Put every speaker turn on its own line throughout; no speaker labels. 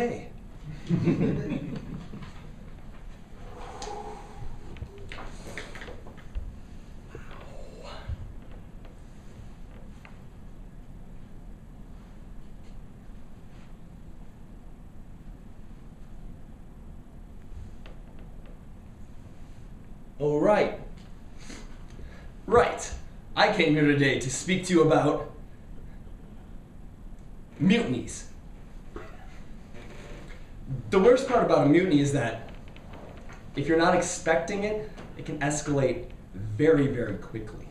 hey. Oh, right. Right. I came here today to speak to you about mutinies. The worst part about a mutiny is that if you're not expecting it, it can escalate very, very quickly.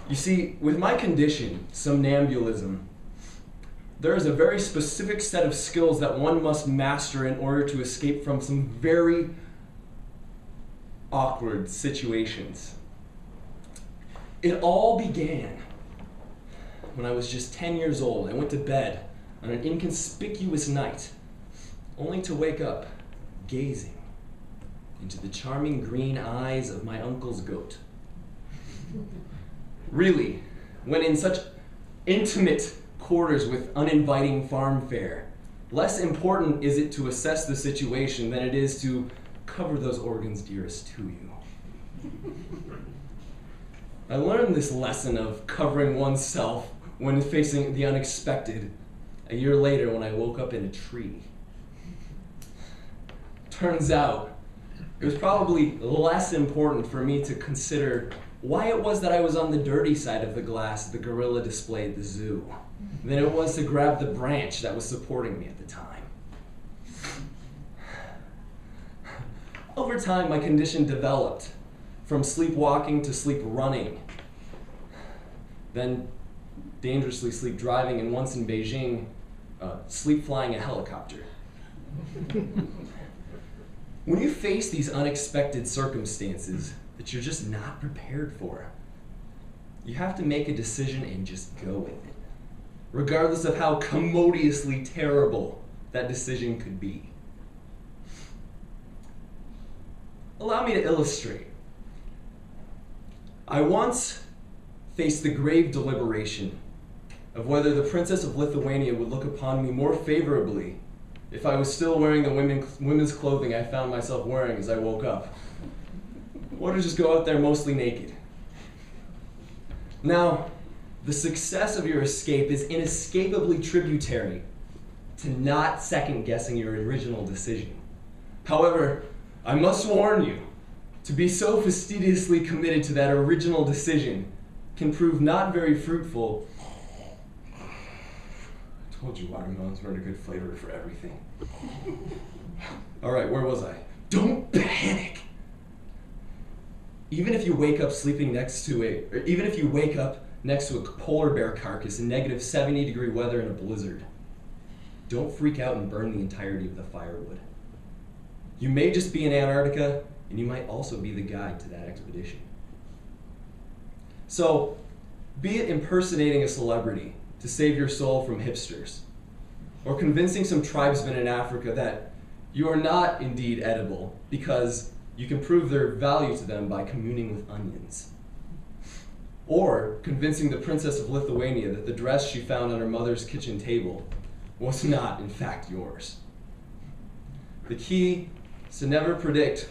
You see, with my condition, somnambulism, there is a very specific set of skills that one must master in order to escape from some very awkward situations. It all began when I was just 10 years old. I went to bed on an inconspicuous night, only to wake up gazing into the charming green eyes of my uncle's goat. Really, when in such intimate quarters with uninviting farm fare, less important is it to assess the situation than it is to cover those organs dearest to you. I learned this lesson of covering oneself when facing the unexpected a year later when I woke up in a tree. Turns out, it was probably less important for me to consider why it was that I was on the dirty side of the glass the gorilla displayed at the zoo than it was to grab the branch that was supporting me at the time. Over time, my condition developed from sleepwalking to sleep running, then dangerously sleep driving, and once in Beijing, sleep flying a helicopter. When you face these unexpected circumstances that you're just not prepared for, you have to make a decision and just go with it, regardless of how commodiously terrible that decision could be. Allow me to illustrate. I once faced the grave deliberation of whether the Princess of Lithuania would look upon me more favorably if I was still wearing the women's clothing I found myself wearing as I woke up, or to just go out there mostly naked. Now, the success of your escape is inescapably tributary to not second-guessing your original decision. However, I must warn you, to be so fastidiously committed to that original decision can prove not very fruitful. I told you watermelons weren't a good flavor for everything. All right, where was I? Don't panic. Even if you wake up next to a polar bear carcass in negative 70-degree weather in a blizzard, don't freak out and burn the entirety of the firewood. You may just be in Antarctica, and you might also be the guide to that expedition. So, be it impersonating a celebrity to save your soul from hipsters, or convincing some tribesmen in Africa that you are not indeed edible because you can prove their value to them by communing with onions, or convincing the Princess of Lithuania that the dress she found on her mother's kitchen table was not, in fact, yours. The key is to never predict